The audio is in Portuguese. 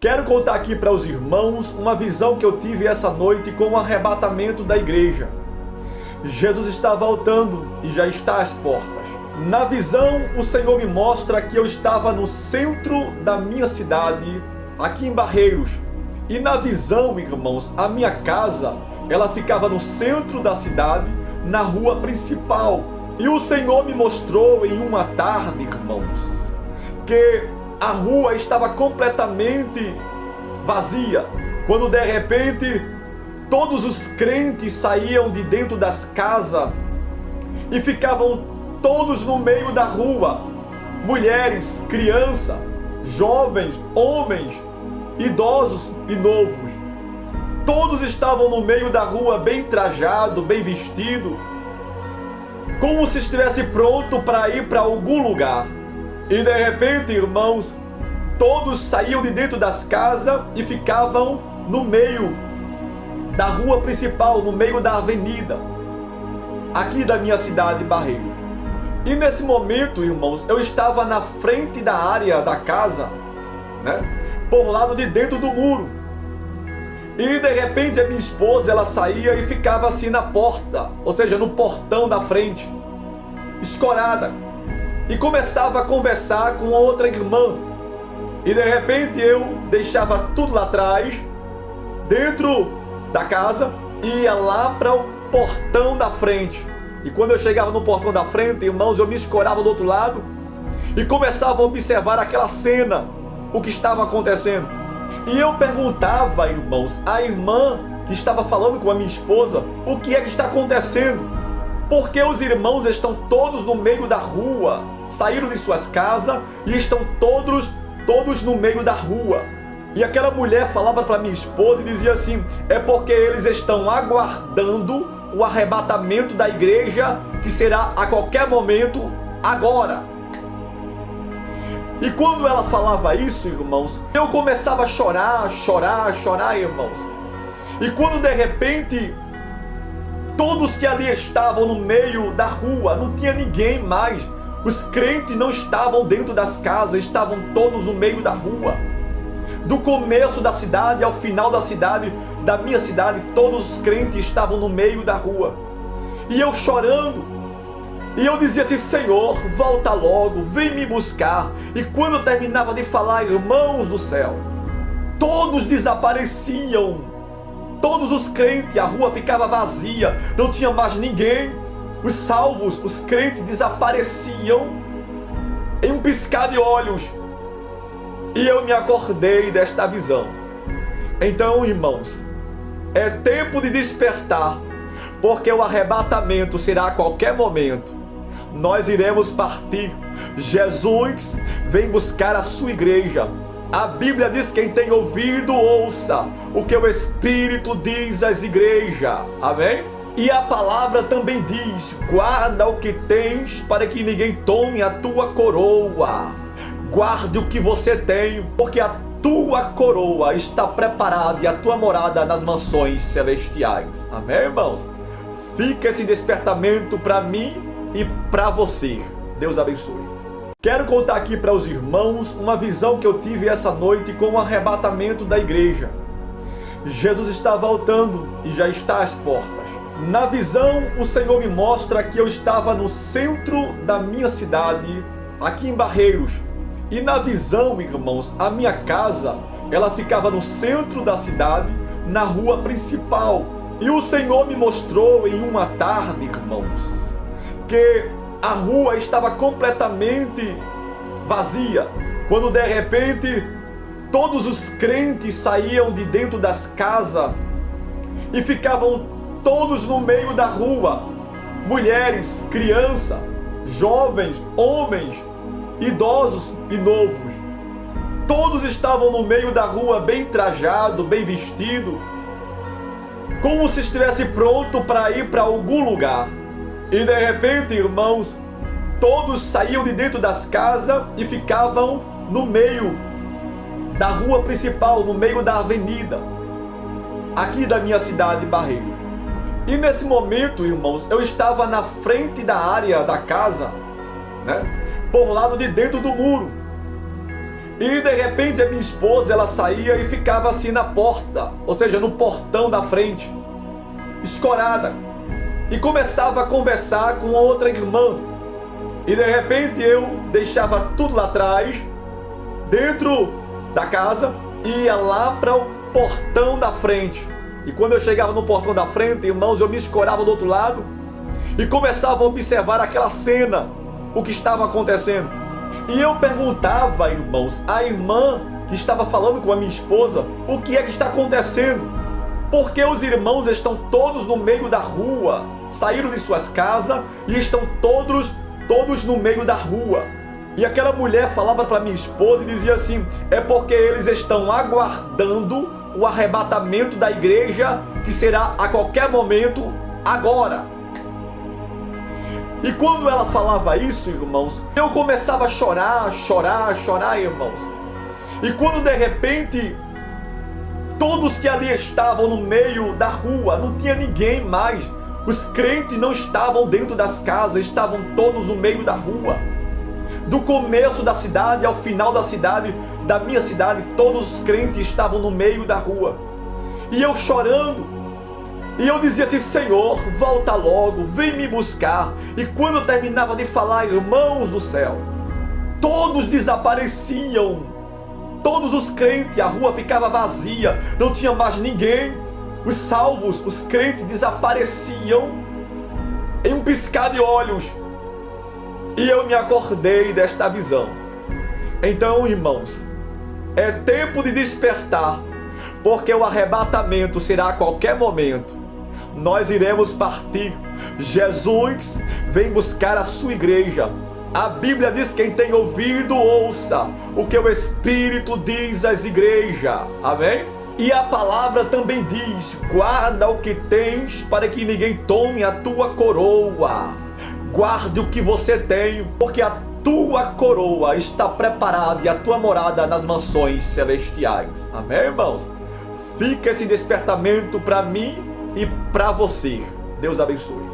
Quero contar aqui para os irmãos uma visão que eu tive essa noite com o arrebatamento da igreja. Jesus está voltando e já está às portas. Na visão, o Senhor me mostra que eu estava no centro da minha cidade, aqui em Barreiros. E na visão, irmãos, a minha casa, ela ficava no centro da cidade, na rua principal. E o Senhor me mostrou em uma tarde, irmãos, que a rua estava completamente vazia, quando de repente todos os crentes saíam de dentro das casas e ficavam todos no meio da rua, mulheres, crianças, jovens, homens, idosos e novos. Todos estavam no meio da rua, bem trajado, bem vestido, como se estivesse pronto para ir para algum lugar. E de repente, irmãos, todos saíam de dentro das casas e ficavam no meio da rua principal, no meio da avenida, aqui da minha cidade, Barreiros. E nesse momento, irmãos, eu estava na frente da área da casa, por lado de dentro do muro. E de repente a minha esposa, ela saía e ficava assim na porta, ou seja, no portão da frente, escorada, e começava a conversar com outra irmã. E de repente eu deixava tudo lá atrás, dentro da casa, e ia lá para o portão da frente. E quando eu chegava no portão da frente, irmãos, eu me escorava do outro lado e começava a observar aquela cena, o que estava acontecendo. E eu perguntava, irmãos, à irmã que estava falando com a minha esposa, o que é que está acontecendo? Porque os irmãos estão todos no meio da rua, saíram de suas casas e estão todos no meio da rua. E aquela mulher falava para minha esposa e dizia assim: é porque eles estão aguardando o arrebatamento da igreja, que será a qualquer momento agora. E quando ela falava isso, irmãos, eu começava a chorar, irmãos. E quando de repente todos que ali estavam no meio da rua, não tinha ninguém mais. Os crentes não estavam dentro das casas, estavam todos no meio da rua. Do começo da cidade ao final da cidade, da minha cidade, todos os crentes estavam no meio da rua. E eu chorando, e eu dizia assim: Senhor, volta logo, vem me buscar. E quando eu terminava de falar, irmãos do céu, todos desapareciam, todos os crentes, a rua ficava vazia, não tinha mais ninguém. Os salvos, os crentes desapareciam em um piscar de olhos. E eu me acordei desta visão. Então, irmãos, é tempo de despertar, porque o arrebatamento será a qualquer momento. Nós iremos partir. Jesus vem buscar a sua igreja. A Bíblia diz: quem tem ouvido, ouça o que o Espírito diz às igrejas. Amém? E a palavra também diz: guarda o que tens, para que ninguém tome a tua coroa. Guarde o que você tem, porque a tua coroa está preparada e a tua morada nas mansões celestiais. Amém, irmãos? Fica esse despertamento para mim e para você. Deus abençoe. Quero contar aqui para os irmãos uma visão que eu tive essa noite com o arrebatamento da igreja. Jesus está voltando e já está às portas. Na visão, o Senhor me mostra que eu estava no centro da minha cidade, aqui em Barreiros. E na visão, irmãos, a minha casa, ela ficava no centro da cidade, na rua principal. E o Senhor me mostrou em uma tarde, irmãos, que a rua estava completamente vazia, quando de repente todos os crentes saíam de dentro das casas e ficavam todos no meio da rua, mulheres, crianças, jovens, homens, idosos e novos. Todos estavam no meio da rua, bem trajado, bem vestido, como se estivesse pronto para ir para algum lugar. E de repente, irmãos, todos saíam de dentro das casas e ficavam no meio da rua principal, no meio da avenida, aqui da minha cidade, Barreiros. E nesse momento, irmãos, eu estava na frente da área da casa, por lado de dentro do muro. E de repente a minha esposa, ela saía e ficava assim na porta, ou seja, no portão da frente, escorada, e começava a conversar com outra irmã. E de repente eu deixava tudo lá atrás, dentro da casa, e ia lá para o portão da frente. E quando eu chegava no portão da frente, irmãos, eu me escorava do outro lado e começava a observar aquela cena, o que estava acontecendo. E eu perguntava, irmãos, à irmã que estava falando com a minha esposa, o que é que está acontecendo? Porque os irmãos estão todos no meio da rua, saíram de suas casas e estão todos no meio da rua. E aquela mulher falava para minha esposa e dizia assim: é porque eles estão aguardando o arrebatamento da igreja, que será a qualquer momento agora. E quando ela falava isso, irmãos, eu começava a chorar, irmãos. E quando de repente todos que ali estavam no meio da rua, não tinha ninguém mais. Os crentes não estavam dentro das casas, estavam todos no meio da rua. Do começo da cidade ao final da cidade, da minha cidade, todos os crentes estavam no meio da rua. E eu chorando, e eu dizia assim: Senhor, volta logo, vem me buscar. E quando eu terminava de falar, irmãos do céu, todos desapareciam. Todos os crentes, a rua ficava vazia, não tinha mais ninguém. Os salvos, os crentes desapareciam em um piscar de olhos. E eu me acordei desta visão. Então, irmãos, é tempo de despertar, porque o arrebatamento será a qualquer momento. Nós iremos partir. Jesus vem buscar a sua igreja. A Bíblia diz: quem tem ouvido, ouça o que o Espírito diz às igrejas. Amém? E a palavra também diz: guarda o que tens, para que ninguém tome a tua coroa. Guarde o que você tem, porque a tua coroa está preparada e a tua morada nas mansões celestiais. Amém, irmãos? Fica esse despertamento para mim e para você. Deus abençoe.